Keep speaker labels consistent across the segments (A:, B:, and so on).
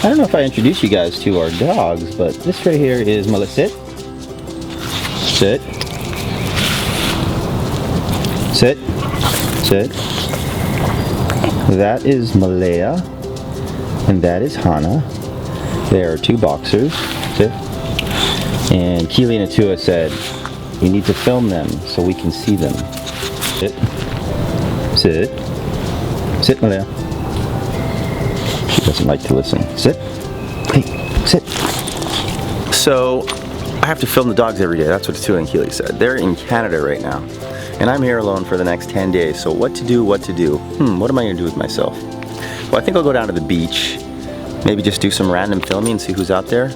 A: don't know if I introduced you guys to our dogs, but this right here is Malaya. Sit. Sit. Sit. Sit. That is Malaya, and that is Hana. They are two boxers. Sit. And Keely and Atua said, we need to film them so we can see them. Sit. Sit. Sit, Malaya. She doesn't like to listen. Sit. Hey, sit. So, I have to film the dogs every day. That's what Atua and Keely said. They're in Canada right now. And I'm here alone for the next 10 days. So what to do, what to do? What am I gonna do with myself? Well, I think I'll go down to the beach. Maybe just do some random filming and see who's out there.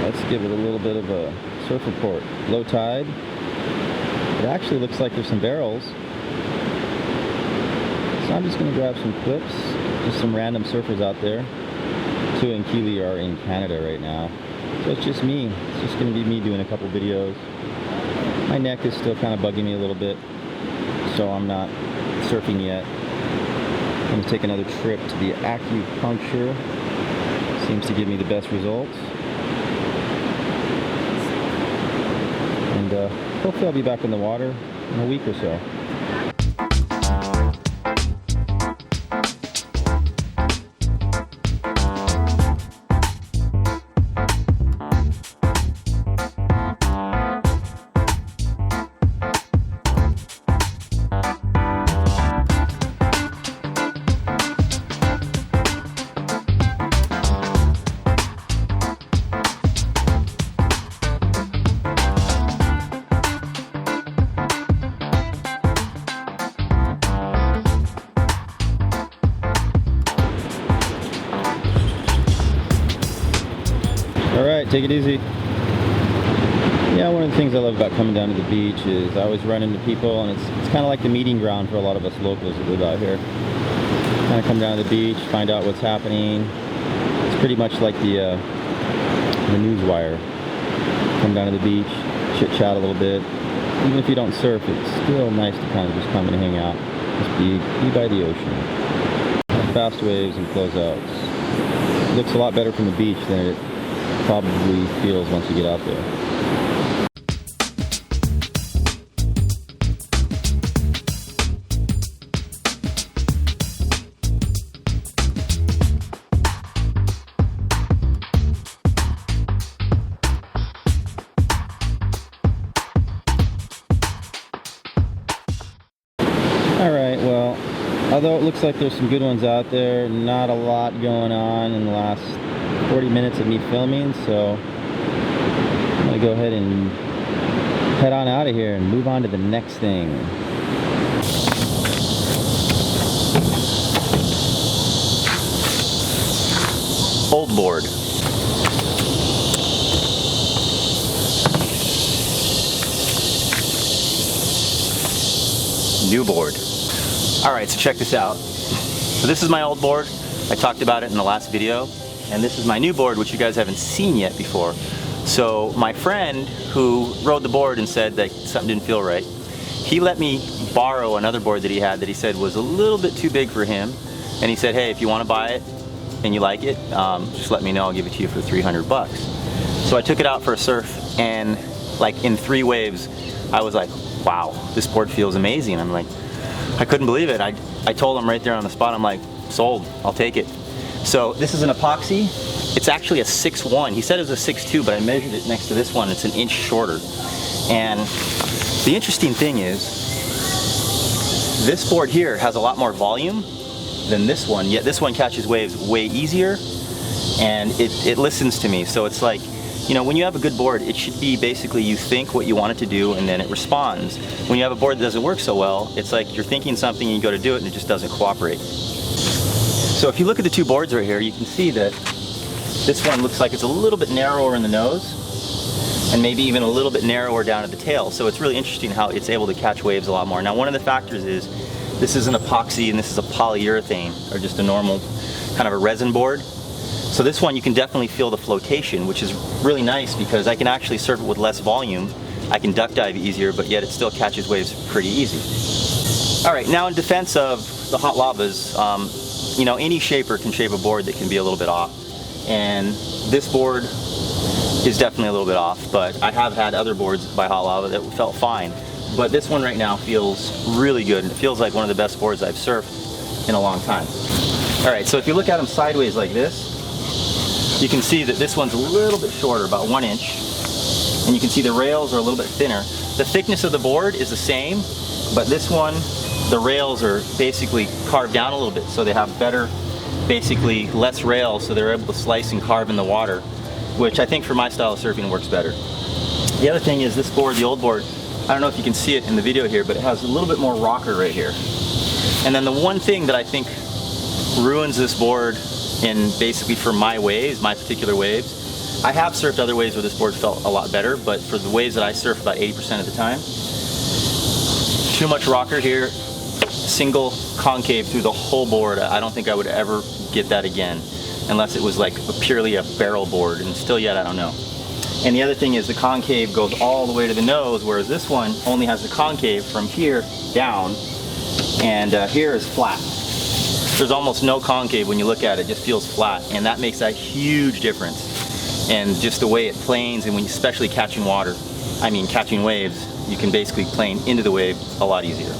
A: Let's give it a little bit of a surf report. Low tide. It actually looks like there's some barrels. So I'm just going to grab some clips. Just some random surfers out there. Atua and Keely are in Canada right now. So it's just me. It's just going to be me doing a couple videos. My neck is still kind of bugging me a little bit, so I'm not surfing yet. I'm going to take another trip to the acupuncture. Seems to give me the best results. And hopefully I'll be back in the water in a week or so. Alright, take it easy. Yeah, one of the things I love about coming down to the beach is I always run into people, and it's kind of like the meeting ground for a lot of us locals that live out here. Kind of come down to the beach, find out what's happening. It's pretty much like the news wire. Come down to the beach, chit-chat a little bit. Even if you don't surf, it's still nice to kind of just come and hang out. Just be by the ocean. Fast waves and closeouts. It looks a lot better from the beach than it probably feels once you get out there. Alright, well, although it looks like there's some good ones out there, not a lot going on in the last 40 minutes of me filming, so I'm going to go ahead and head on out of here and move on to the next thing. Old board. New board. Alright, so check this out. So this is my old board. I talked about it in the last video. And this is my new board, which you guys haven't seen yet before. So my friend who rode the board and said that something didn't feel right, he let me borrow another board that he had that he said was a little bit too big for him. And he said, hey, if you want to buy it and you like it, just let me know, I'll give it to you for 300 bucks. So I took it out for a surf, and like in 3 waves, I was like, wow, this board feels amazing. I'm like, I couldn't believe it. I told him right there on the spot, I'm like, sold, I'll take it. So this is an epoxy. It's actually a 6'1". He said it was a 6'2", but I measured it next to this one. It's an inch shorter. And the interesting thing is, this board here has a lot more volume than this one, yet this one catches waves way easier, and it listens to me. So it's like, you know, when you have a good board, it should be basically you think what you want it to do and then it responds. When you have a board that doesn't work so well, it's like you're thinking something and you go to do it and it just doesn't cooperate. So if you look at the two boards right here, you can see that this one looks like it's a little bit narrower in the nose and maybe even a little bit narrower down at the tail. So it's really interesting how it's able to catch waves a lot more. Now, one of the factors is this is an epoxy and this is a polyurethane, or just a normal kind of a resin board. So this one you can definitely feel the flotation, which is really nice because I can actually surf it with less volume. I can duck dive easier, but yet it still catches waves pretty easy. All right, now in defense of the hot lavas, you know, any shaper can shape a board that can be a little bit off. And this board is definitely a little bit off, but I have had other boards by hot lava that felt fine. But this one right now feels really good, and it feels like one of the best boards I've surfed in a long time. All right, so if you look at them sideways like this, you can see that this one's a little bit shorter, about 1 inch, and you can see the rails are a little bit thinner. The thickness of the board is the same, but this one, the rails are basically carved down a little bit, so they have better, basically less rails, so they're able to slice and carve in the water, which I think for my style of surfing works better. The other thing is this board, the old board, I don't know if you can see it in the video here, but it has a little bit more rocker right here. And then the one thing that I think ruins this board in basically for my waves, my particular waves, I have surfed other waves where this board felt a lot better, but for the waves that I surf about 80% of the time, too much rocker here, single concave through the whole board. I don't think I would ever get that again unless it was like purely a barrel board, and still yet I don't know. And the other thing is the concave goes all the way to the nose, whereas this one only has the concave from here down, and here is flat. There's almost no concave when you look at it, just feels flat, and that makes a huge difference. And just the way it planes, and when you're especially catching water, I mean catching waves, you can basically plane into the wave a lot easier.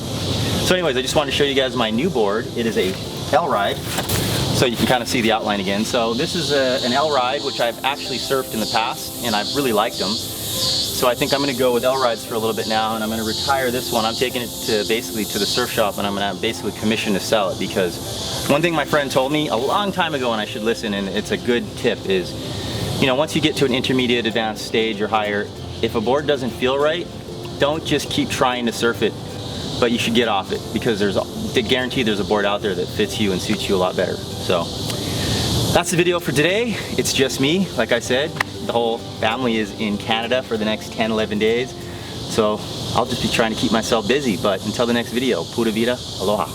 A: So anyways, I just wanted to show you guys my new board. It is a L-Ride, so you can kind of see the outline again. So this is an L-Ride, which I've actually surfed in the past, and I've really liked them. So I think I'm going to go with L-Rides for a little bit now, and I'm going to retire this one. I'm taking it to basically to the surf shop, and I'm going to basically commission to sell it, because one thing my friend told me a long time ago, and I should listen, and it's a good tip, is, you know, once you get to an intermediate advanced stage or higher, if a board doesn't feel right, don't just keep trying to surf it, but you should get off it, because they guarantee there's a board out there that fits you and suits you a lot better. So that's the video for today. It's just me, like I said. The whole family is in Canada for the next 10-11 days, so I'll just be trying to keep myself busy. But until the next video, pura vida, aloha.